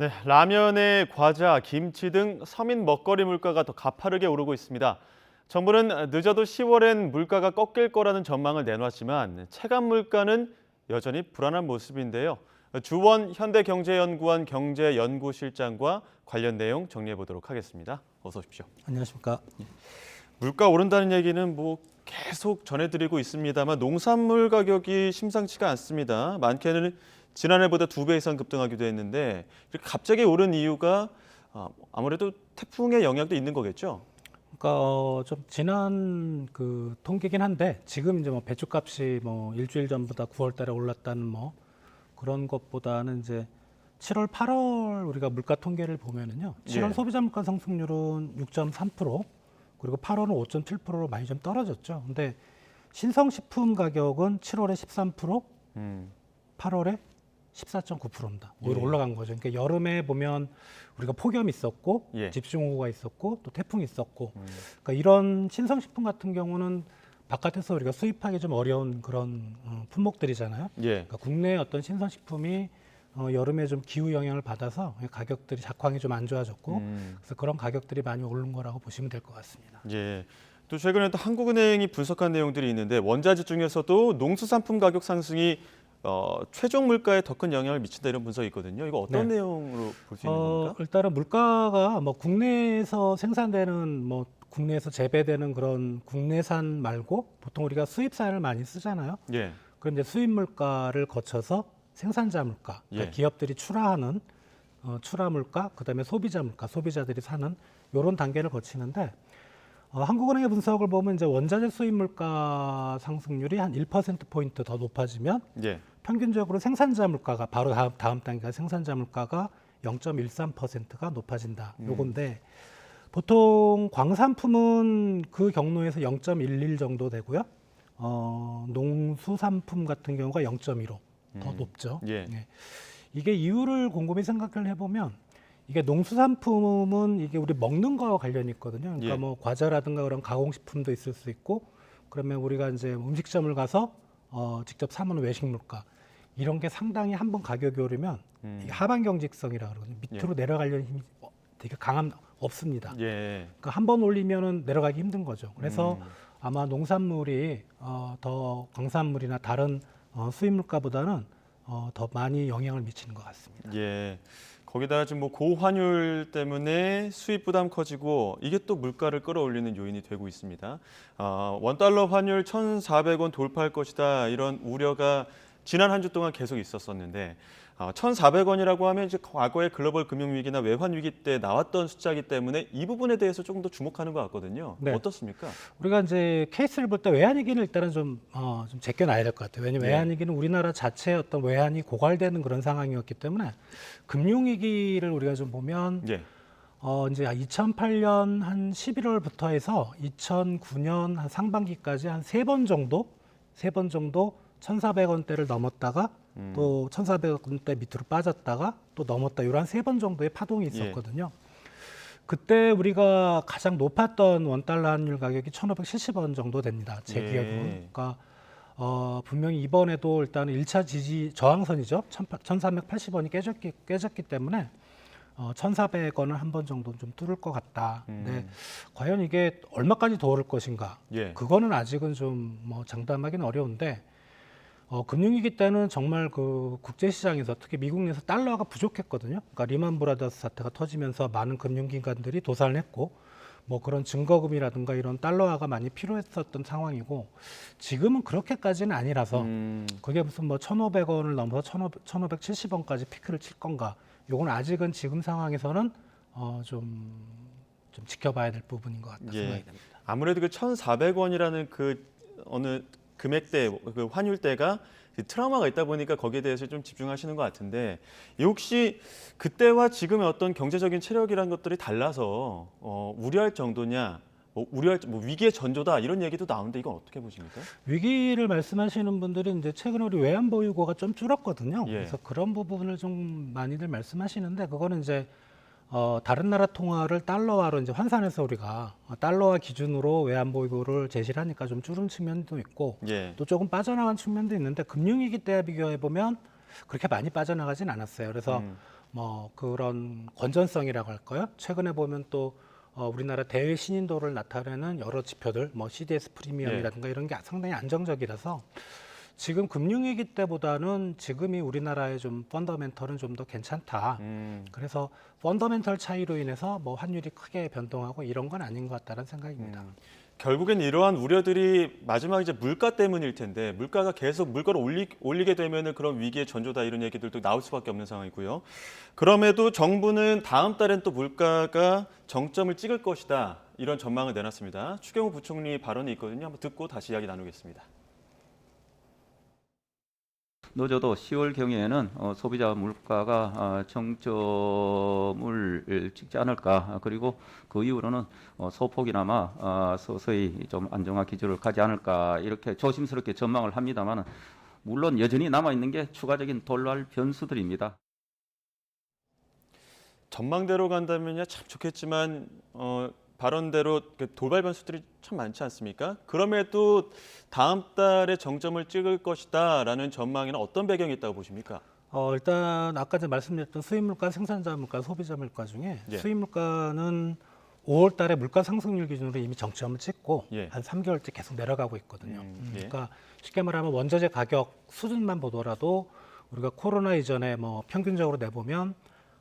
네, 라면에 과자, 김치 등 서민 먹거리 물가가 더 가파르게 오르고 있습니다. 정부는 늦어도 10월엔 물가가 꺾일 거라는 전망을 내놨지만 체감 물가는 여전히 불안한 모습인데요. 주원 현대경제연구원 경제연구실장과 관련 내용 정리해 보도록 하겠습니다. 어서 오십시오. 안녕하십니까. 물가 오른다는 얘기는 계속 전해드리고 있습니다만 농산물 가격이 심상치가 않습니다. 많게는 지난해보다 2배 이상 급등하기도 했는데 이렇게 갑자기 오른 이유가 아무래도 태풍의 영향도 있는 거겠죠? 그러니까 좀 지난 그 통계긴 한데 지금 이제 뭐 배추값이 뭐 일주일 전보다 9월달에 올랐다는 뭐 그런 것보다는 이제 7월, 8월 우리가 물가 통계를 보면은요. 7월 예. 소비자 물가 상승률은 6.3%, 그리고 8월은 5.7%로 많이 좀 떨어졌죠. 근데 신성식품 가격은 7월에 13%, 음, 8월에 14.9%입니다. 오히려 예. 올라간 거죠. 그러니까 여름에 보면 우리가 폭염이 있었고 예. 집중호우가 있었고 또 태풍이 있었고, 그러니까 이런 신성식품 같은 경우는 바깥에서 우리가 수입하기 좀 어려운 그런 품목들이잖아요. 예. 그러니까 국내 어떤 신성식품이 여름에 좀 기후 영향을 받아서 가격들이 작황이 좀 안 좋아졌고, 그래서 그런 가격들이 많이 오른 거라고 보시면 될 것 같습니다. 예. 또 최근에 또 한국은행이 분석한 내용들이 있는데 원자재 중에서도 농수산품 가격 상승이 최종 물가에 더 큰 영향을 미친다 이런 분석이 있거든요. 이거 어떤 네. 내용으로 볼 수 있는 겁니까? 일단은 물가가 뭐 국내에서 생산되는 뭐 국내에서 재배되는 그런 국내산 말고 보통 우리가 수입산을 많이 쓰잖아요. 예. 그런데 수입 물가를 거쳐서 생산자 물가, 그러니까 예. 기업들이 출하하는 출하 물가, 그다음에 소비자 물가, 소비자들이 사는 이런 단계를 거치는데, 한국은행의 분석을 보면 이제 원자재 수입 물가 상승률이 한 1%포인트 더 높아지면 예. 평균적으로 생산자 물가가 바로 다음 단계가 생산자 물가가 0.13%가 높아진다. 요건데 보통 광산품은 그 경로에서 0.11 정도 되고요. 농수산품 같은 경우가 0.15 더 높죠. 예. 네. 이게 이유를 곰곰이 생각을 해보면, 이게 농수산품은 이게 우리 먹는 거와 관련이 있거든요. 그러니까 예. 뭐 과자라든가 그런 가공식품도 있을 수 있고, 그러면 우리가 이제 음식점을 가서 직접 사 먹는 외식 물가, 이런 게 상당히 한번 가격이 오르면 이게 하반 경직성이라 그러거든요. 밑으로 내려가려는 힘이 되게 없습니다. 예. 그러니까 한 번 올리면은 내려가기 힘든 거죠. 그래서 아마 농산물이 더 광산물이나 다른 수입 물가보다는 더 많이 영향을 미치는 것 같습니다. 예. 거기다가 지금 고환율 때문에 수입 부담 커지고 이게 또 물가를 끌어올리는 요인이 되고 있습니다. 원달러 환율 1,400원 돌파할 것이다 이런 우려가 지난 한 주 동안 계속 있었었는데 1,400원이라고 하면 이제 과거의 글로벌 금융위기나 외환위기 때 나왔던 숫자이기 때문에 이 부분에 대해서 조금 더 주목하는 것 같거든요. 네. 어떻습니까? 우리가 이제 케이스를 볼 때 외환위기는 일단은 좀 제껴놔야 될 것 같아요. 왜냐하면 예. 외환위기는 우리나라 자체의 어떤 외환이 고갈되는 그런 상황이었기 때문에, 금융위기를 우리가 좀 보면 예. 이제 2008년 한 11월부터 해서 2009년 한 상반기까지 한 세 번 정도 1,400원대를 넘었다가 또 1,400원대 밑으로 빠졌다가 또 넘었다, 이런 세 번 정도의 파동이 있었거든요. 그때 우리가 가장 높았던 원달러 환율 가격이 1,570원 정도 됩니다. 제 예. 기억으로는. 그러니까 분명히 이번에도 일단 1차 지지 저항선이죠. 1,380원이 깨졌기 때문에 1,400원을 한 번 정도 좀 뚫을 것 같다. 근데 과연 이게 얼마까지 더 오를 것인가? 예. 그거는 아직은 좀 뭐 장담하기는 어려운데, 금융위기 때는 정말 그 국제시장에서 특히 미국 내에서 달러가 부족했거든요. 그러니까 리만 브라더스 사태가 터지면서 많은 금융기관들이 도산을 했고, 뭐 그런 증거금이라든가 이런 달러화가 많이 필요했었던 상황이고, 지금은 그렇게까지는 아니라서 그게 무슨 뭐 1,500원을 넘어서 1,570원까지 피크를 칠 건가? 요건 아직은 지금 상황에서는 좀 지켜봐야 될 부분인 것 같다 생각이 됩니다. 아무래도 그 1,400원이라는 그 어느 금액대, 그 환율대가 트라우마가 있다 보니까 거기에 대해서 좀 집중하시는 것 같은데, 이 혹시 그때와 지금의 어떤 경제적인 체력이라는 것들이 달라서 우려할 정도냐, 위기의 전조다 이런 얘기도 나오는데 이건 어떻게 보십니까? 위기를 말씀하시는 분들이 이제 최근에 우리 외환 보유고가 좀 줄었거든요. 예. 그래서 그런 부분을 좀 많이들 말씀하시는데, 그거는 이제 다른 나라 통화를 달러화로 이제 환산해서 우리가 달러화 기준으로 외환 보유고를 제시를 하니까 좀 줄은 측면도 있고, 예. 또 조금 빠져나간 측면도 있는데, 금융위기 때와 비교해 보면 그렇게 많이 빠져나가진 않았어요. 그래서 뭐 그런 건전성이라고 할까요? 최근에 보면 또 우리나라 대외 신인도를 나타내는 여러 지표들, 뭐 CDS 프리미엄이라든가 이런 게 상당히 안정적이라서 지금 금융위기 때보다는 지금이 우리나라의 좀 펀더멘털은 좀 더 괜찮다. 그래서 펀더멘털 차이로 인해서 뭐 환율이 크게 변동하고 이런 건 아닌 것 같다는 생각입니다. 결국엔 이러한 우려들이 마지막 이제 물가 때문일 텐데 물가가 계속 물가를 올리게 되면은 그런 위기의 전조다 이런 얘기들도 나올 수밖에 없는 상황이고요. 그럼에도 정부는 다음 달엔 또 물가가 정점을 찍을 것이다 이런 전망을 내놨습니다. 추경호 부총리 발언이 있거든요. 한번 듣고 다시 이야기 나누겠습니다. 늦어도 10월 경에는 소비자 물가가 정점을 찍지 않을까. 그리고 그 이후로는 소폭이나마 서서히 좀 안정화 기조를 가지 않을까. 이렇게 조심스럽게 전망을 합니다만 물론 여전히 남아 있는 게 추가적인 돌발 변수들입니다. 전망대로 간다면야 참 좋겠지만 발언대로 돌발 변수들이 참 많지 않습니까? 그럼에도 다음 달에 정점을 찍을 것이다라는 전망에는 어떤 배경이 있다고 보십니까? 일단 아까 전에 말씀드렸던 수입 물가, 생산자 물가, 소비자 물가 중에 예. 수입 물가는 5월 달에 물가 상승률 기준으로 이미 정점을 찍고 예. 한 3개월째 계속 내려가고 있거든요. 예. 그러니까 쉽게 말하면 원자재 가격 수준만 보더라도 우리가 코로나 이전에 뭐 평균적으로 내보면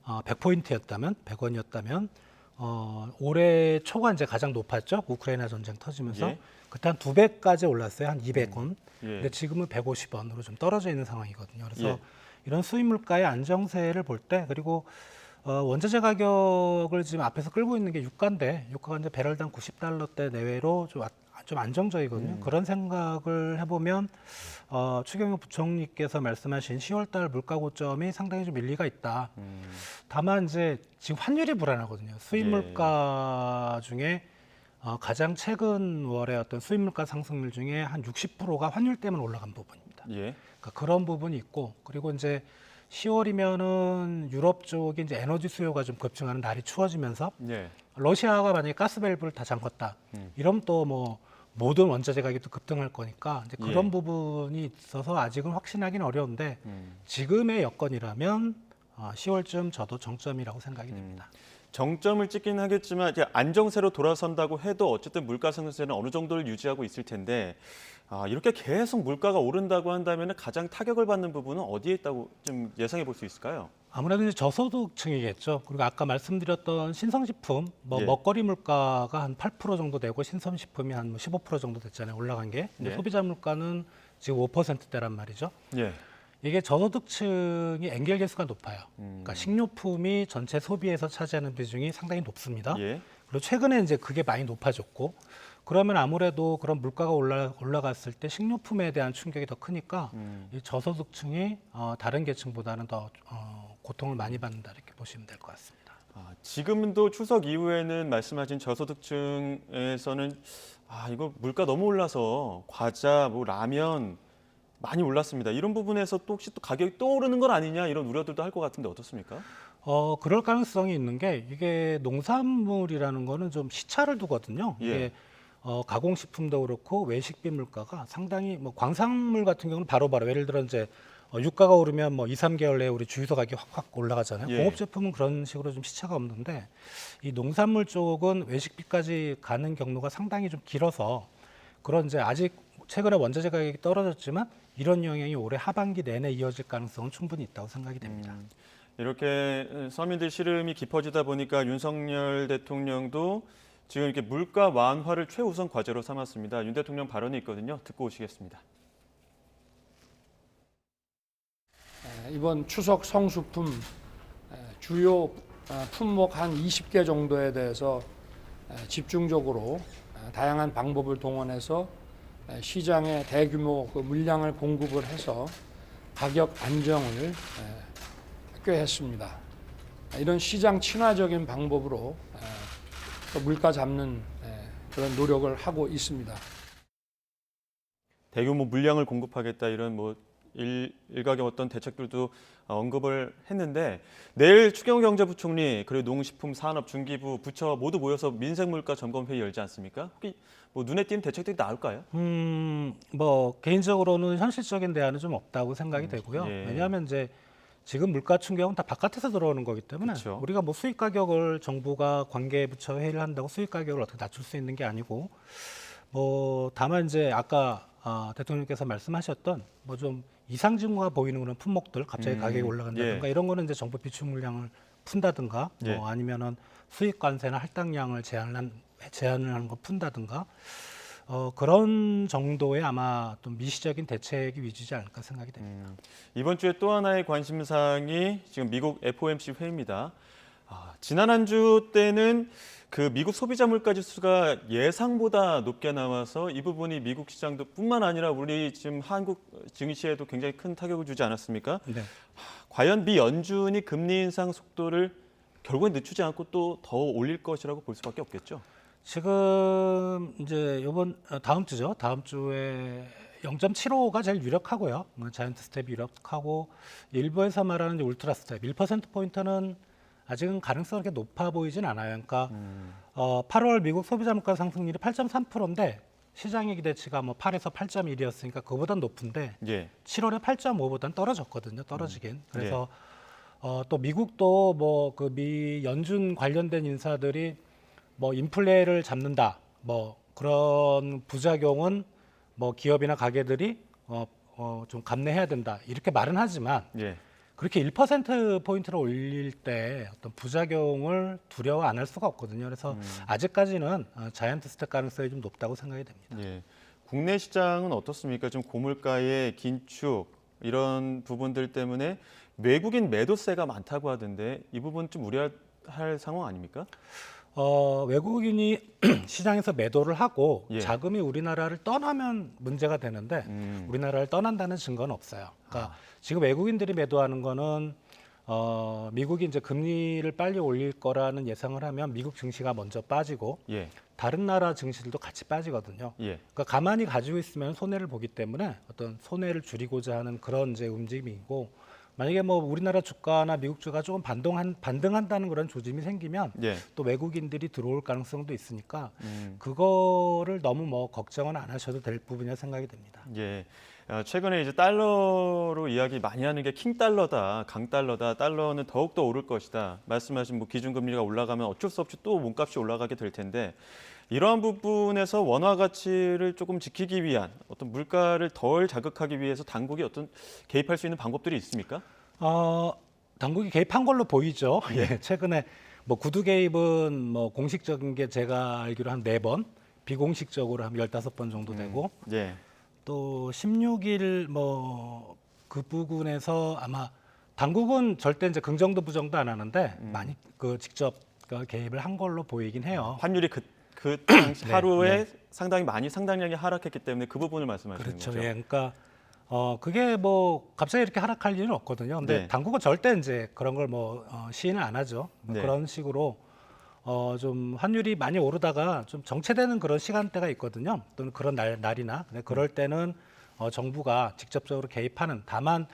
100포인트였다면 100원이었다면 올해 초가 이제 가장 높았죠. 우크라이나 전쟁 터지면서 예. 그때 한 2배까지 올랐어요. 한 200원. 예. 근데 지금은 150원으로 좀 떨어져 있는 상황이거든요. 그래서 예. 이런 수입 물가의 안정세를 볼 때 그리고 원자재 가격을 지금 앞에서 끌고 있는 게 유가인데 유가가 이제 배럴당 90달러대 내외로 좀 안정적이거든요. 그런 생각을 해보면 추경호 부총리께서 말씀하신 10월달 물가 고점이 상당히 좀 일리가 있다. 다만 이제 지금 환율이 불안하거든요. 수입 예. 물가 중에 가장 최근 월의 어떤 수입 물가 상승률 중에 한 60%가 환율 때문에 올라간 부분입니다. 예. 그러니까 그런 부분이 있고 그리고 이제 10월이면은 유럽 쪽이 이제 에너지 수요가 좀 급증하는 날이 추워지면서 예. 러시아가 만약에 가스 밸브를 다 잠궜다. 이러면 또 뭐 모든 원자재 가격이 또 급등할 거니까 이제 그런 예. 부분이 있어서 아직은 확신하기는 어려운데 지금의 여건이라면 10월쯤 저도 정점이라고 생각이 됩니다. 정점을 찍긴 하겠지만 이제 안정세로 돌아선다고 해도 어쨌든 물가 상승세는 어느 정도를 유지하고 있을 텐데 이렇게 계속 물가가 오른다고 한다면 가장 타격을 받는 부분은 어디에 있다고 좀 예상해 볼 수 있을까요? 아무래도 이제 저소득층이겠죠. 그리고 아까 말씀드렸던 신성식품, 뭐 예. 먹거리 물가가 한 8% 정도 되고 신선식품이 한 15% 정도 됐잖아요. 올라간 게. 근데 예. 소비자 물가는 지금 5%대란 말이죠. 예. 이게 저소득층이 엔겔 계수가 높아요. 그러니까 식료품이 전체 소비에서 차지하는 비중이 상당히 높습니다. 예. 그리고 최근에 이제 그게 많이 높아졌고 그러면 아무래도 그런 물가가 올라갔을 때 식료품에 대한 충격이 더 크니까 이 저소득층이 다른 계층보다는 더 고통을 많이 받는다 이렇게 보시면 될 것 같습니다. 지금도 추석 이후에는 말씀하신 저소득층에서는 이거 물가 너무 올라서 과자, 뭐 라면 많이 올랐습니다. 이런 부분에서 또 혹시 또 가격이 또 오르는 건 아니냐 이런 우려들도 할 것 같은데 어떻습니까? 그럴 가능성이 있는 게 이게 농산물이라는 거는 좀 시차를 두거든요. 예. 이게 가공식품도 그렇고 외식비 물가가 상당히 뭐 광산물 같은 경우는 바로바로 예를 들어 이제 유가가 오르면 뭐 2, 3개월 내에 우리 주유소 가격이 확 올라가잖아요. 예. 공업 제품은 그런 식으로 좀 시차가 없는데 이 농산물 쪽은 외식비까지 가는 경로가 상당히 좀 길어서 그런 이제 아직 최근에 원자재 가격이 떨어졌지만 이런 영향이 올해 하반기 내내 이어질 가능성은 충분히 있다고 생각이 됩니다. 이렇게 서민들 시름이 깊어지다 보니까 윤석열 대통령도 지금 이렇게 물가 완화를 최우선 과제로 삼았습니다. 윤 대통령 발언이 있거든요. 듣고 오시겠습니다. 이번 추석 성수품 주요 품목 한 20개 정도에 대해서 집중적으로 다양한 방법을 동원해서 시장에 대규모 물량을 공급을 해서 가격 안정을 꾀했습니다. 이런 시장 친화적인 방법으로 물가 잡는 그런 노력을 하고 있습니다. 대규모 물량을 공급하겠다 이런 뭐 일각의 어떤 대책들도 언급을 했는데 내일 추경호 경제부총리 그리고 농식품산업중기부 부처 모두 모여서 민생물가 점검회의 열지 않습니까? 혹시 뭐 눈에 띄는 대책들이 나올까요? 뭐 개인적으로는 현실적인 대안은 좀 없다고 생각이 되고요. 예. 왜냐하면 이제 지금 물가 충격은 다 바깥에서 들어오는 거기 때문에 그렇죠. 우리가 뭐 수입 가격을 정부가 관계부처 회의를 한다고 수입 가격을 어떻게 낮출 수 있는 게 아니고 뭐 다만 이제 아까 대통령께서 말씀하셨던 뭐 좀 이상 징후가 보이는 그런 품목들 갑자기 가격이 올라간다든가 이런 거는 이제 정부 비축 물량을 푼다든가 예. 뭐 아니면은 수입 관세나 할당량을 제한을 하는 거 푼다든가 그런 정도의 아마 좀 미시적인 대책이 위주지 않을까 생각이 됩니다. 이번 주에 또 하나의 관심사항이 지금 미국 FOMC 회의입니다. 지난 한 주 때는 그 미국 소비자 물가 지수가 예상보다 높게 나와서 이 부분이 미국 시장도 뿐만 아니라 우리 지금 한국 증시에도 굉장히 큰 타격을 주지 않았습니까? 네. 과연 미 연준이 금리 인상 속도를 결국엔 늦추지 않고 또 더 올릴 것이라고 볼 수밖에 없겠죠. 지금 이제 다음 주죠. 다음 주에 0.75가 제일 유력하고요. 자이언트 스텝이 유력하고 일부에서 말하는 이제 울트라 스텝 1%포인트는 아직은 가능성이 그렇게 높아 보이진 않아요. 그러니까 8월 미국 소비자 물가 상승률이 8.3%인데 시장의 기대치가 뭐 8에서 8.1이었으니까 그거보단 높은데 예. 7월에 8.5보다는 떨어졌거든요. 떨어지긴. 그래서 또 미국도 뭐 그 미 연준 관련된 인사들이 뭐 인플레를 잡는다. 뭐 그런 부작용은 뭐 기업이나 가게들이 좀 감내해야 된다. 이렇게 말은 하지만 예. 그렇게 1%포인트를 올릴 때 어떤 부작용을 두려워 안 할 수가 없거든요. 그래서 아직까지는 자이언트 스텝 가능성이 좀 높다고 생각이 됩니다. 예. 국내 시장은 어떻습니까? 좀 고물가의 긴축 이런 부분들 때문에 외국인 매도세가 많다고 하던데 이 부분 좀 우려할 상황 아닙니까? 외국인이 시장에서 매도를 하고 예. 자금이 우리나라를 떠나면 문제가 되는데 우리나라를 떠난다는 증거는 없어요. 그러니까 지금 외국인들이 매도하는 거는 미국이 이제 금리를 빨리 올릴 거라는 예상을 하면 미국 증시가 먼저 빠지고 예. 다른 나라 증시들도 같이 빠지거든요. 예. 그러니까 가만히 가지고 있으면 손해를 보기 때문에 어떤 손해를 줄이고자 하는 그런 이제 움직임이고 만약에 뭐 우리나라 주가나 미국 주가가 조금 반등한다는 그런 조짐이 생기면 예. 또 외국인들이 들어올 가능성도 있으니까 그거를 너무 뭐 걱정은 안 하셔도 될 부분이라 생각이 됩니다. 예. 최근에 이제 달러로 이야기 많이 하는 게 킹달러다, 강달러다, 달러는 더욱더 오를 것이다. 말씀하신 뭐 기준금리가 올라가면 어쩔 수 없이 또 몸값이 올라가게 될 텐데 이러한 부분에서 원화 가치를 조금 지키기 위한 어떤 물가를 덜 자극하기 위해서 당국이 어떤 개입할 수 있는 방법들이 있습니까? 당국이 개입한 걸로 보이죠. 예. 최근에 뭐 구두 개입은 뭐 공식적인 게 제가 알기로 한 4번, 비공식적으로 한 15번 정도 되고 예. 또 16일 뭐 그 부분에서 아마 당국은 절대 이제 긍정도 부정도 안 하는데 많이 그 직접 개입을 한 걸로 보이긴 해요. 환율이 그 당시 네, 하루에 네. 상당량이 하락했기 때문에 그 부분을 말씀하시는 그렇죠. 거죠. 예. 그러니까 그게 뭐 갑자기 이렇게 하락할 일은 없거든요. 근데 네. 당국은 절대 이제 그런 걸 뭐 시인을 안 하죠. 뭐 네. 그런 식으로 좀 환율이 많이 오르다가 좀 정체되는 그런 시간대가 있거든요. 또는 그런 날이나 근데 그럴 때는 정부가 직접적으로 개입하는 다만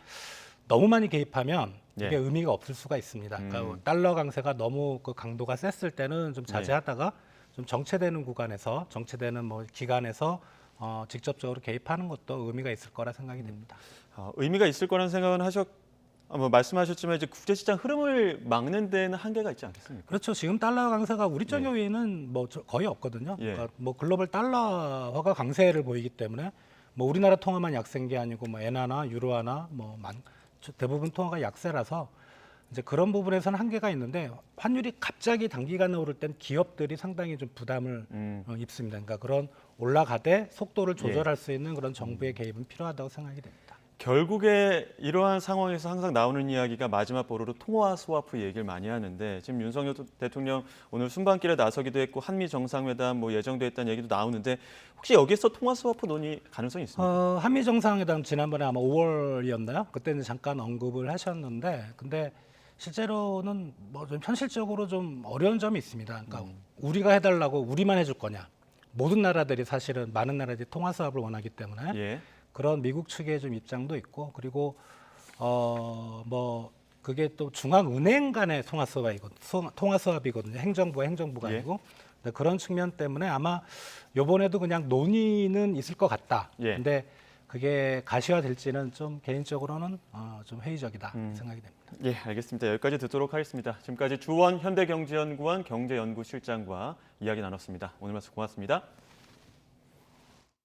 너무 많이 개입하면 이게 예. 의미가 없을 수가 있습니다. 그러니까 달러 강세가 너무 그 강도가 셌을 때는 좀 자제하다가 좀 정체되는 구간에서 정체되는 뭐 기간에서 직접적으로 개입하는 것도 의미가 있을 거라 생각이 됩니다. 의미가 있을 거라는 생각은 말씀하셨지만 이제 국제시장 흐름을 막는 데는 한계가 있지 않겠습니까? 그렇죠. 지금 달러 강세가 우리 쪽 요인은 뭐 거의 없거든요. 예. 그러니까 뭐 글로벌 달러화가 강세를 보이기 때문에 뭐 우리나라 통화만 약세인 게 아니고 뭐 엔화나 유로화나 뭐 대부분 통화가 약세라서 이제 그런 부분에서는 한계가 있는데 환율이 갑자기 단기간에 오를 땐 기업들이 상당히 좀 부담을 입습니다. 그러니까 그런 올라가되 속도를 조절할 수 있는 그런 정부의 개입은 필요하다고 생각이 됩니다. 결국에 이러한 상황에서 항상 나오는 이야기가 마지막 보루로 통화 스와프 얘기를 많이 하는데 지금 윤석열 대통령 오늘 순방길에 나서기도 했고 한미 정상회담 뭐 예정돼 있다는 얘기도 나오는데 혹시 여기서 통화 스와프 논의 가능성이 있습니까? 한미 정상회담 지난번에 아마 5월이었나요? 그때는 잠깐 언급을 하셨는데 근데 실제로는 뭐 좀 현실적으로 좀 어려운 점이 있습니다. 그러니까 우리가 해달라고 우리만 해줄 거냐? 모든 나라들이 사실은 많은 나라들이 통화 수합을 원하기 때문에 예. 그런 미국 측의 좀 입장도 있고 그리고 뭐 그게 또 중앙은행 간의 통화 수합이거든요. 행정부가 행정부가 예. 아니고 그런 측면 때문에 아마 이번에도 그냥 논의는 있을 것 같다. 예. 근데 그게 가시화될지는 좀 개인적으로는 좀 회의적이다 생각이 됩니다. 예, 알겠습니다. 여기까지 듣도록 하겠습니다. 지금까지 주원 현대경제연구원 경제연구실장과 이야기 나눴습니다. 오늘 말씀 고맙습니다.